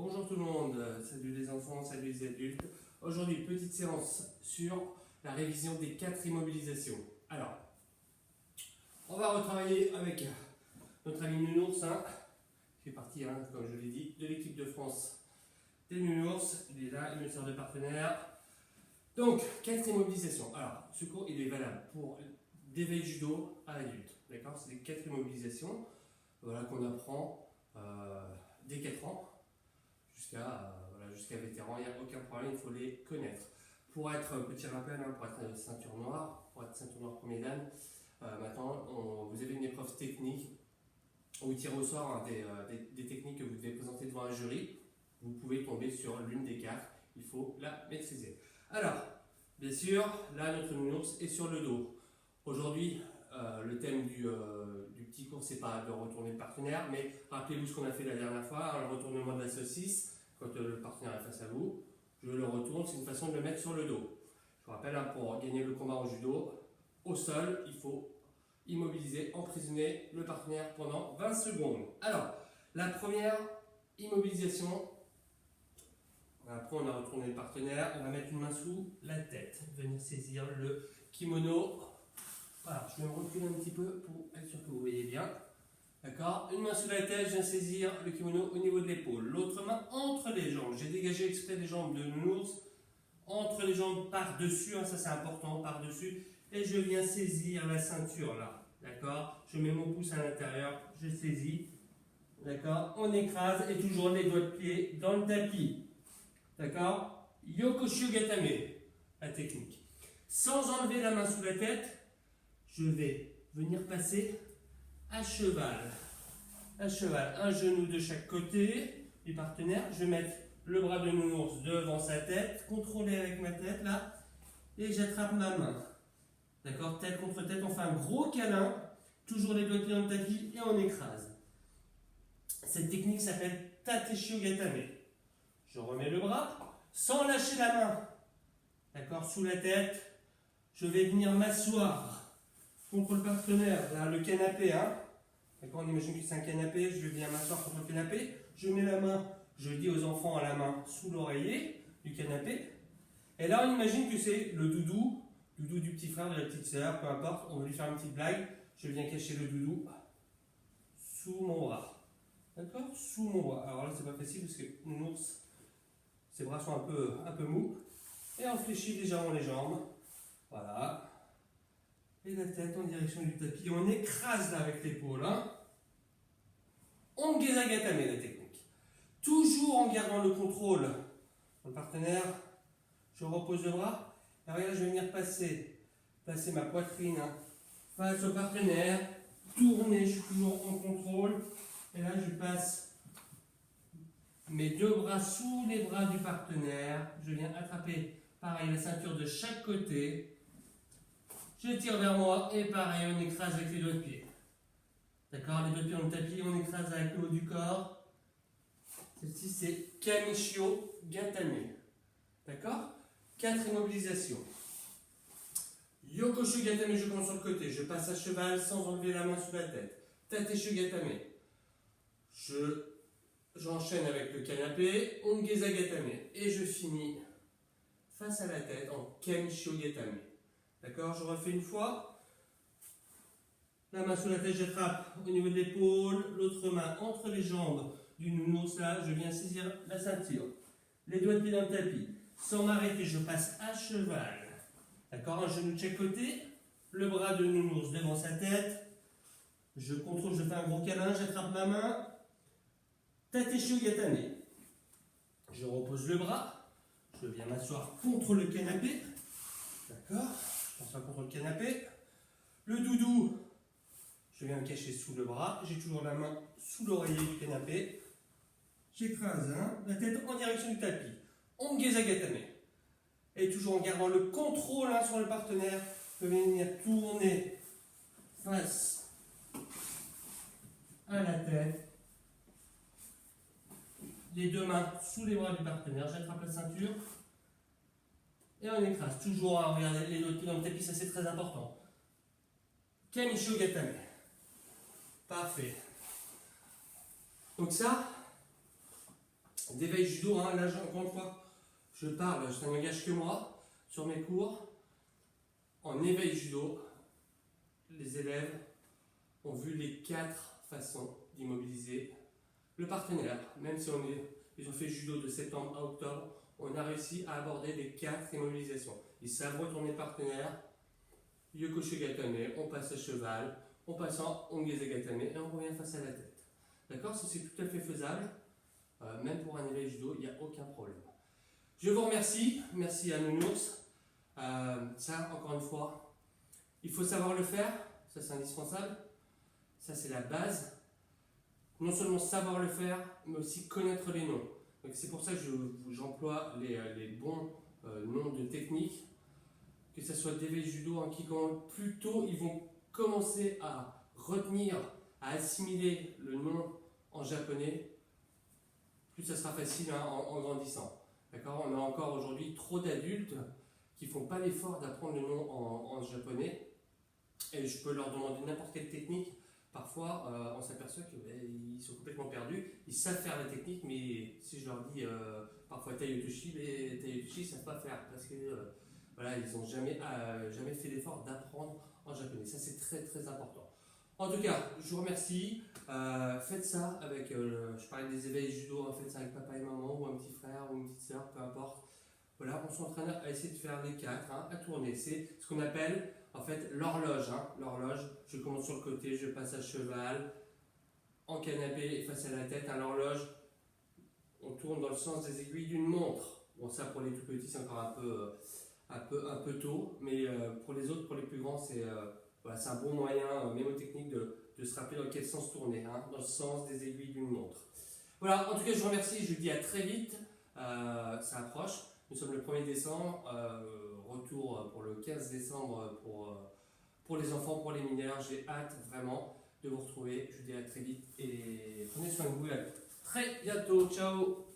Bonjour tout le monde, salut les enfants, salut les adultes. Aujourd'hui, petite séance sur la révision des 4 immobilisations. Alors, on va retravailler avec notre ami Nounours, qui fait partie, comme je l'ai dit, de l'équipe de France des Nounours. Il est là, il me sert de partenaire. Donc, 4 immobilisations. Alors, ce cours, il est valable pour d'éveil judo à adulte. D'accord? C'est les 4 immobilisations voilà, qu'on apprend dès 4 ans. Jusqu'à vétéran, il n'y a aucun problème, il faut les connaître. Pour être, petit rappel, pour être ceinture noire, pour être ceinture noire premier dan, maintenant vous avez une épreuve technique où vous tirez au sort des techniques que vous devez présenter devant un jury. Vous pouvez tomber sur l'une des 4, il faut la maîtriser. Alors, bien sûr, là notre nounours est sur le dos. Aujourd'hui, le thème du petit cours, c'est pas de retourner le partenaire, mais rappelez-vous ce qu'on a fait la dernière fois, le retournement de la saucisse. Quand le partenaire est face à vous, je le retourne, c'est une façon de le mettre sur le dos. Je vous rappelle, pour gagner le combat en judo, au sol, il faut immobiliser, emprisonner le partenaire pendant 20 secondes. Alors, la première immobilisation, après on a retourné le partenaire, on va mettre une main sous la tête, venir saisir le kimono. Voilà, je vais me reculer un petit peu pour être sûr que vous voyez bien. D'accord? Une main sous la tête, je viens saisir le kimono au niveau de l'épaule. L'autre main entre les jambes. J'ai dégagé exprès les jambes de nounours. Entre les jambes par-dessus, ça c'est important, par-dessus. Et je viens saisir la ceinture là. D'accord? Je mets mon pouce à l'intérieur, je saisis. D'accord? On écrase et toujours les doigts de pied dans le tapis. D'accord? Yokoshio Gatame, la technique. Sans enlever la main sous la tête, je vais venir passer à cheval, un genou de chaque côté du partenaire. Je vais mettre le bras de nounours devant sa tête, contrôler avec ma tête là, et j'attrape ma main. D'accord? Tête contre tête, on fait un gros câlin, toujours les doigts de pied dans le tapis et on écrase. Cette technique s'appelle Tateshio Gatame. Je remets le bras sans lâcher la main. D'accord? Sous la tête, je vais venir m'asseoir contre le partenaire, là, le canapé, D'accord, on imagine que c'est un canapé, je viens m'asseoir contre le canapé, je mets la main, je dis aux enfants à la main sous l'oreiller du canapé, et là on imagine que c'est le doudou du petit frère, de la petite sœur, peu importe, on va lui faire une petite blague, je viens cacher le doudou sous mon bras. D'accord? Sous mon bras. Alors là c'est pas facile parce que nounours, ses bras sont un peu mous, et on fléchit légèrement les jambes, voilà. Et la tête en direction du tapis. On écrase là avec l'épaule. Ongeza Gatame, la technique. Toujours en gardant le contrôle sur le partenaire. Je repose le bras. Et regarde, je vais venir placer ma poitrine face au partenaire. Tourner, je suis toujours en contrôle. Et là, je passe mes deux bras sous les bras du partenaire. Je viens attraper, pareil, la ceinture de chaque côté. Je tire vers moi et pareil, on écrase avec les doigts de pied. D'accord? Les doigts de pied dans le tapis, on écrase avec le haut du corps. Celle-ci, c'est Kamishio Gatame. D'accord? 4 immobilisations. Yokoshio Gatame, je commence sur le côté. Je passe à cheval sans enlever la main sous la tête. Tateshio Gatame. J'enchaîne avec le canapé. Ongeza Gatame. Et je finis face à la tête en Kamishio Gatame. D'accord, je refais une fois. La main sous la tête, j'attrape au niveau de l'épaule. L'autre main entre les jambes du nounours. Là, je viens saisir la ceinture. Les doigts de pied dans le tapis. Sans m'arrêter, je passe à cheval. D'accord, un genou de chaque côté. Le bras de nounours devant sa tête. Je contrôle, je fais un gros câlin. J'attrape ma main. Tateshio Gatame. Je repose le bras. Je viens m'asseoir contre le canapé. D'accord? Contre le canapé. Le doudou, je viens me cacher sous le bras. J'ai toujours la main sous l'oreiller du canapé. J'écrase la tête en direction du tapis. Ongeza Gatame. Et toujours en gardant le contrôle sur le partenaire, je vais venir tourner face à la tête. Les deux mains sous les bras du partenaire. J'attrape la ceinture. Et on écrase. Toujours à regarder les doigts de pied dans le tapis, ça c'est très important. Kamishio Gatame. Parfait. Donc ça, d'éveil judo. Hein. Là, encore une fois, je parle, ça n'engage que moi sur mes cours. En éveil judo, les élèves ont vu les 4 façons d'immobiliser le partenaire. Même si ils ont fait judo de septembre à octobre, on a réussi à aborder les 4 immobilisations. Ils savent retourner le partenaire, Yokosho Gatame, on passe à cheval, on passe en Ongeze Gatame et on revient face à la tête. D'accord? C'est tout à fait faisable, même pour un éveil judo, il n'y a aucun problème. Je vous remercie, merci à Nounours. Ça, encore une fois, il faut savoir le faire, ça c'est indispensable, ça c'est la base. Non seulement savoir le faire, mais aussi connaître les noms. Donc c'est pour ça que j'emploie les bons noms de techniques, que ce soit d'éveil judo, en kick-on. Plus tôt ils vont commencer à retenir, à assimiler le nom en japonais, plus ça sera facile hein, en grandissant. D'accord? On a encore aujourd'hui trop d'adultes qui ne font pas l'effort d'apprendre le nom en japonais. Et je peux leur demander n'importe quelle technique. Parfois, on s'aperçoit qu'ils sont complètement perdus. Ils savent faire la technique, mais si je leur dis parfois Taiotoshi, mais Taiotoshi, ils ne savent pas faire parce que voilà, ils n'ont jamais fait l'effort d'apprendre en japonais. Ça, c'est très très important. En tout cas, je vous remercie. Faites ça avec, je parlais des éveils judo, hein, faites ça avec papa et maman, ou un petit frère, ou une petite soeur, peu importe. Voilà, on s'entraîne à essayer de faire les 4, hein, à tourner. C'est ce qu'on appelle en fait l'horloge. Hein. L'horloge, je commence sur le côté, je passe à cheval, en canapé et face à la tête. Hein, l'horloge, on tourne dans le sens des aiguilles d'une montre. Bon, ça pour les tout petits, c'est encore un peu tôt, mais pour les autres, pour les plus grands, c'est voilà, un bon moyen mémotechnique de se rappeler dans quel sens tourner, hein, dans le sens des aiguilles d'une montre. Voilà, en tout cas, je vous remercie, je vous dis à très vite, ça approche. Nous sommes le 1er décembre, retour pour le 15 décembre pour les enfants, pour les mineurs. J'ai hâte vraiment de vous retrouver. Je vous dis à très vite et prenez soin de vous. À très bientôt. Ciao.